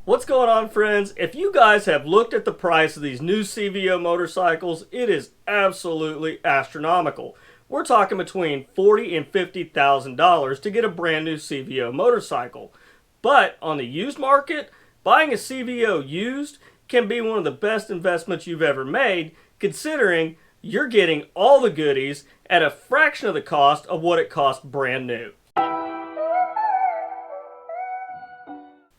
What's going on, friends? If you guys have looked at the price of these new CVO motorcycles, it is absolutely astronomical. We're talking between $40,000 and $50,000 to get a brand new CVO motorcycle. But on the used market, buying a CVO used can be one of the best investments you've ever made, considering you're getting all the goodies at a fraction of the cost of what it costs brand new.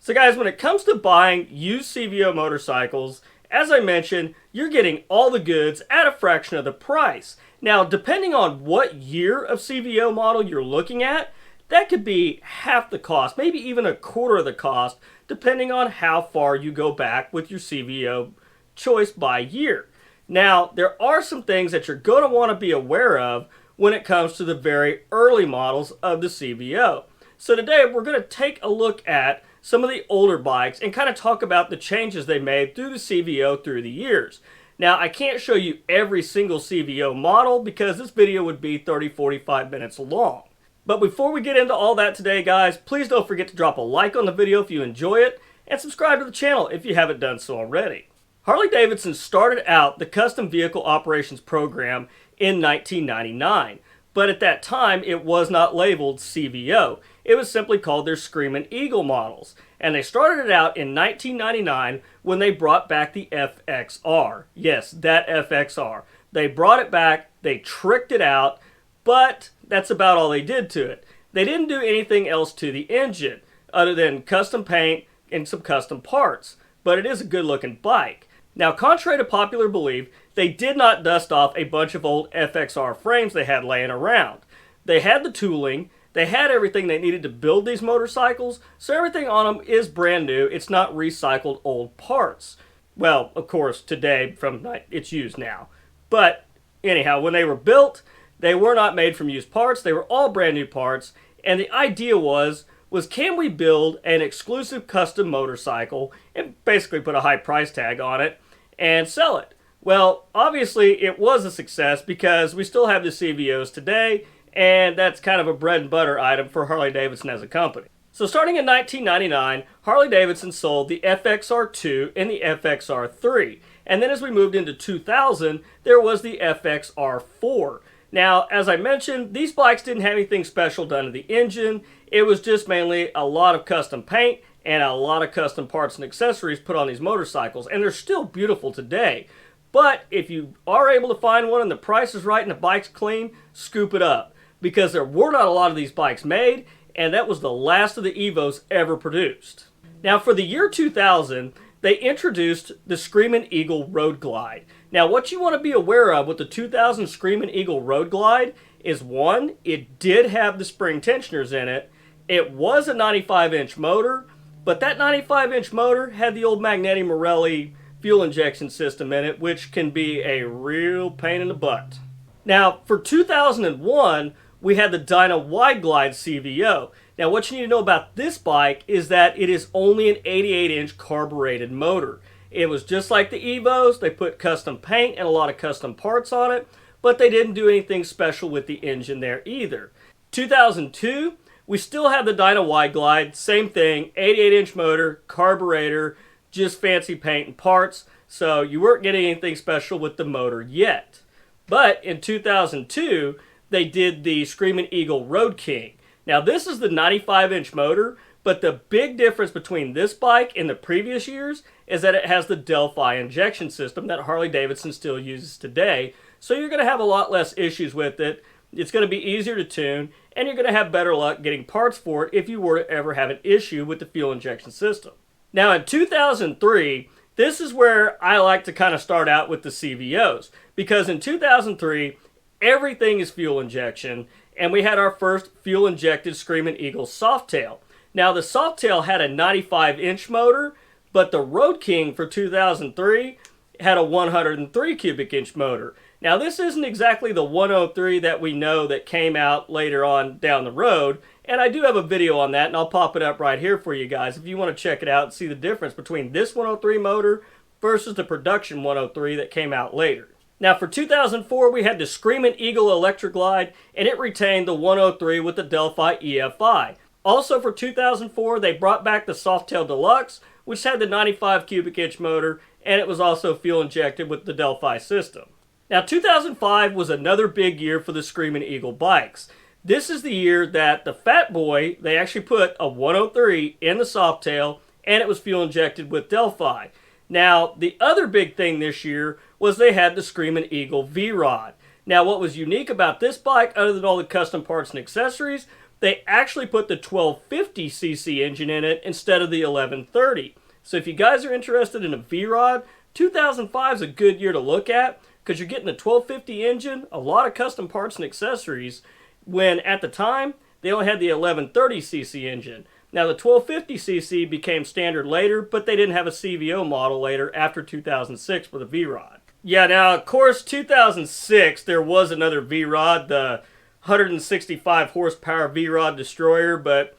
So guys, when it comes to buying used CVO motorcycles, as I mentioned, you're getting all the goods at a fraction of the price. Now, depending on what year of CVO model you're looking at, that could be half the cost, maybe even a quarter of the cost, depending on how far you go back with your CVO choice by year. Now, there are some things that you're going to want to be aware of when it comes to the very early models of the CVO. So today, we're going to take a look at some of the older bikes and kind of talk about the changes they made through the CVO through the years. Now, I can't show you every single CVO model because this video would be 30-45 minutes long. But before we get into all that today, guys, please don't forget to drop a like on the video if you enjoy it and subscribe to the channel if you haven't done so already. Harley-Davidson started out the Custom Vehicle Operations Program in 1999. But at that time, it was not labeled CVO. It was simply called their Screamin' Eagle models. And they started it out in 1999 when they brought back the FXR. Yes, that FXR. They brought it back, they tricked it out, but that's about all they did to it. They didn't do anything else to the engine other than custom paint and some custom parts. But it is a good looking bike. Now, contrary to popular belief, they did not dust off a bunch of old FXR frames they had laying around. They had the tooling, they had everything they needed to build these motorcycles, so everything on them is brand new. It's not recycled old parts. Well, of course, today, it's used now. But anyhow, when they were built, they were not made from used parts. They were all brand new parts, and the idea was can we build an exclusive custom motorcycle and basically put a high price tag on it and sell it? Well, obviously it was a success because we still have the CVOs today, and that's kind of a bread and butter item for Harley-Davidson as a company. So starting in 1999, Harley-Davidson sold the FXR2 and the FXR3. And then as we moved into 2000, there was the FXR4. Now, as I mentioned, these bikes didn't have anything special done to the engine. It was just mainly a lot of custom paint and a lot of custom parts and accessories put on these motorcycles. And they're still beautiful today. But if you are able to find one and the price is right and the bike's clean, scoop it up. Because there were not a lot of these bikes made, and that was the last of the Evos ever produced. Now, for the year 2000, they introduced the Screamin' Eagle Road Glide. Now, what you want to be aware of with the 2000 Screamin' Eagle Road Glide is, one, it did have the spring tensioners in it. It was a 95-inch motor, but that 95-inch motor had the old Magneti Marelli fuel injection system in it, which can be a real pain in the butt. Now, for 2001, we had the Dyna Wide Glide CVO. Now, what you need to know about this bike is that it is only an 88-inch carbureted motor. It was just like the Evos. They put custom paint and a lot of custom parts on it, but they didn't do anything special with the engine there either. 2002, we still have the Dyna Wide Glide, same thing, 88-inch motor, carburetor, just fancy paint and parts, so you weren't getting anything special with the motor yet. But in 2002, they did the Screamin' Eagle Road King. Now, this is the 95-inch motor, but the big difference between this bike and the previous years is that it has the Delphi injection system that Harley-Davidson still uses today, so you're going to have a lot less issues with it. It's going to be easier to tune, and you're going to have better luck getting parts for it if you were to ever have an issue with the fuel injection system. Now, in 2003, this is where I like to kind of start out with the CVOs, because in 2003, everything is fuel injection, and we had our first fuel-injected Screamin' Eagle Softail. Now, the Softail had a 95-inch motor, but the Road King for 2003 had a 103 cubic inch motor. Now, this isn't exactly the 103 that we know that came out later on down the road, and I do have a video on that, and I'll pop it up right here for you guys if you want to check it out and see the difference between this 103 motor versus the production 103 that came out later. Now, for 2004, we had the Screamin' Eagle Electric Glide, and it retained the 103 with the Delphi EFI. Also, for 2004, they brought back the Softail Deluxe, which had the 95 cubic inch motor, and it was also fuel injected with the Delphi system. Now 2005 was another big year for the Screamin' Eagle bikes. This is the year that the Fat Boy, they actually put a 103 in the Softail, and it was fuel injected with Delphi. Now, the other big thing this year was they had the Screamin' Eagle V-Rod. Now, what was unique about this bike, other than all the custom parts and accessories, they actually put the 1250cc engine in it instead of the 1130. So if you guys are interested in a V-Rod, 2005 is a good year to look at because you're getting a 1250 engine, a lot of custom parts and accessories, when at the time, they only had the 1130cc engine. Now, the 1250cc became standard later, but they didn't have a CVO model later after 2006 for the V-Rod. Yeah, now, of course, 2006, there was another V-Rod, the 165 horsepower V-Rod Destroyer, but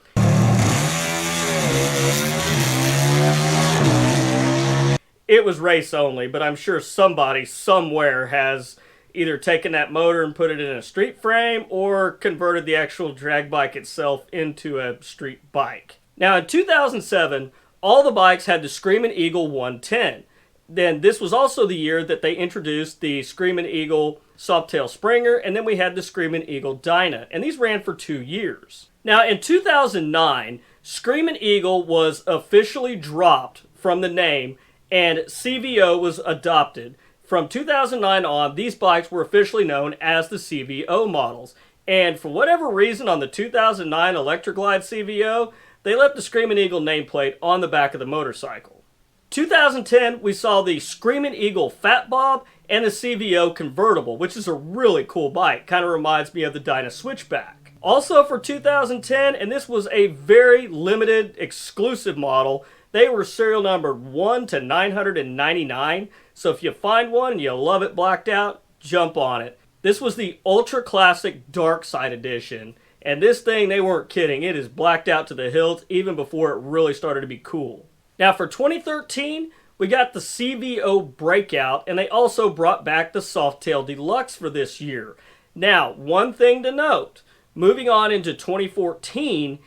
it was race only, but I'm sure somebody somewhere has either taken that motor and put it in a street frame or converted the actual drag bike itself into a street bike. Now in 2007, all the bikes had the Screamin' Eagle 110. Then this was also the year that they introduced the Screamin' Eagle Softail Springer, and then we had the Screamin' Eagle Dyna, and these ran for 2 years. Now in 2009, Screamin' Eagle was officially dropped from the name and CVO was adopted. From 2009 on, these bikes were officially known as the CVO models. And for whatever reason on the 2009 Electra Glide CVO, they left the Screamin' Eagle nameplate on the back of the motorcycle. 2010, we saw the Screamin' Eagle Fat Bob and the CVO Convertible, which is a really cool bike. Kind of reminds me of the Dyna Switchback. Also for 2010, and this was a very limited exclusive model, they were serial numbered 1 to 999. So if you find one and you love it blacked out, jump on it. This was the Ultra Classic Dark Side Edition. And this thing, they weren't kidding. It is blacked out to the hilt even before it really started to be cool. Now for 2013, we got the CVO Breakout, and they also brought back the Softail Deluxe for this year. Now, one thing to note, moving on into 2014,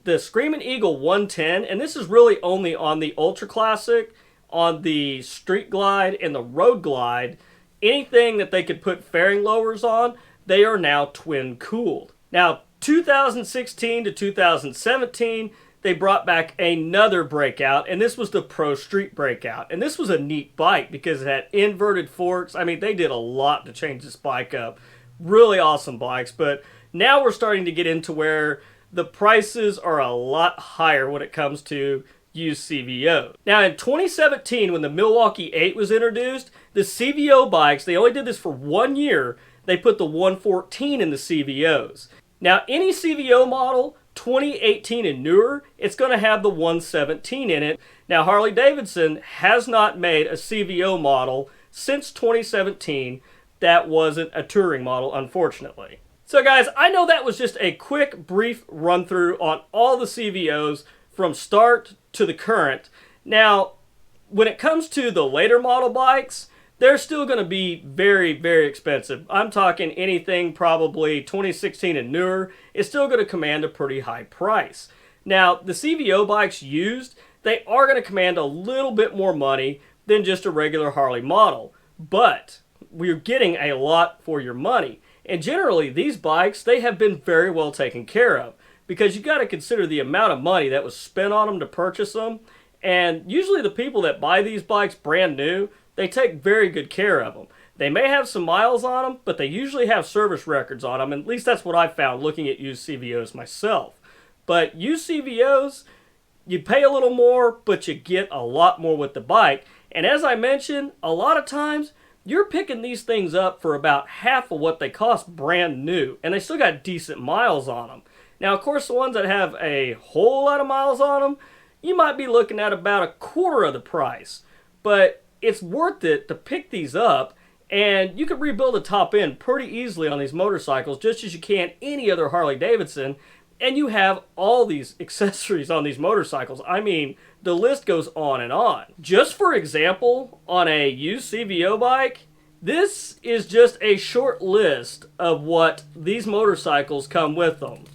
the Screamin' Eagle 110, and this is really only on the Ultra Classic, on the Street Glide, and the Road Glide, anything that they could put fairing lowers on, they are now twin cooled. Now, 2016 to 2017, they brought back another Breakout, and this was the Pro Street Breakout. And this was a neat bike because it had inverted forks. I mean, they did a lot to change this bike up. Really awesome bikes, but now we're starting to get into where the prices are a lot higher when it comes to used CVO. Now in 2017, when the Milwaukee 8 was introduced, the CVO bikes, they only did this for 1 year, they put the 114 in the CVOs. Now any CVO model, 2018 and newer, it's going to have the 117 in it. Now Harley-Davidson has not made a CVO model since 2017 that wasn't a touring model, unfortunately. So guys, I know that was just a quick, brief run-through on all the CVOs from start to the current. Now, when it comes to the later model bikes, they're still going to be very, very expensive. I'm talking anything probably 2016 and newer is still going to command a pretty high price. Now, the CVO bikes used, they are going to command a little bit more money than just a regular Harley model. But we're getting a lot for your money. And generally, these bikes, they have been very well taken care of because you got to consider the amount of money that was spent on them to purchase them. And usually the people that buy these bikes brand new, they take very good care of them. They may have some miles on them, but they usually have service records on them. And at least that's what I found looking at used CVOs myself. But used CVOs, you pay a little more, but you get a lot more with the bike. And as I mentioned, a lot of times, you're picking these things up for about half of what they cost brand new, and they still got decent miles on them. Now, of course, the ones that have a whole lot of miles on them, you might be looking at about a quarter of the price. But it's worth it to pick these up, and you can rebuild the top end pretty easily on these motorcycles, just as you can any other Harley-Davidson, and you have all these accessories on these motorcycles. I mean, the list goes on and on. Just for example, on a used CVO bike, this is just a short list of what these motorcycles come with them.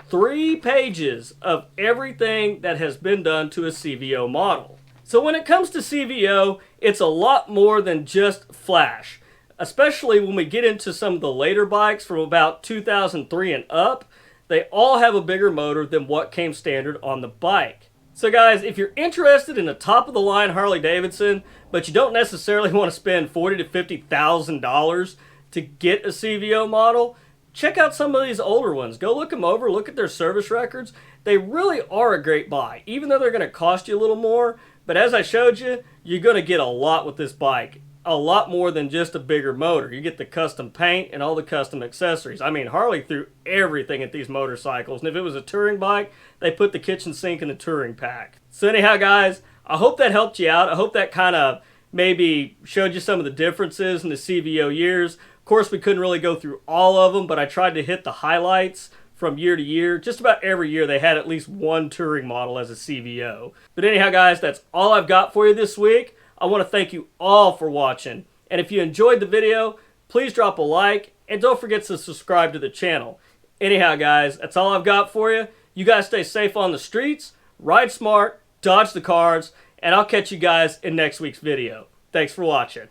3 pages of everything that has been done to a CVO model. So when it comes to CVO, it's a lot more than just flash. Especially when we get into some of the later bikes from about 2003 and up, they all have a bigger motor than what came standard on the bike. So guys, if you're interested in a top-of-the-line Harley-Davidson, but you don't necessarily want to spend $40,000 to $50,000 to get a CVO model, check out some of these older ones. Go look them over, look at their service records. They really are a great buy, even though they're going to cost you a little more. But as I showed you, you're going to get a lot with this bike. A lot more than just a bigger motor. You get the custom paint and all the custom accessories. I mean, Harley threw everything at these motorcycles. And if it was a touring bike, they put the kitchen sink in the touring pack. So anyhow, guys, I hope that helped you out. I hope that kind of maybe showed you some of the differences in the CVO years. Of course, we couldn't really go through all of them, but I tried to hit the highlights from year to year. Just about every year they had at least one touring model as a CVO. But anyhow, guys, that's all I've got for you this week. I want to thank you all for watching. And if you enjoyed the video, please drop a like and don't forget to subscribe to the channel. Anyhow, guys, that's all I've got for you. You guys stay safe on the streets, ride smart, dodge the cars, and I'll catch you guys in next week's video. Thanks for watching.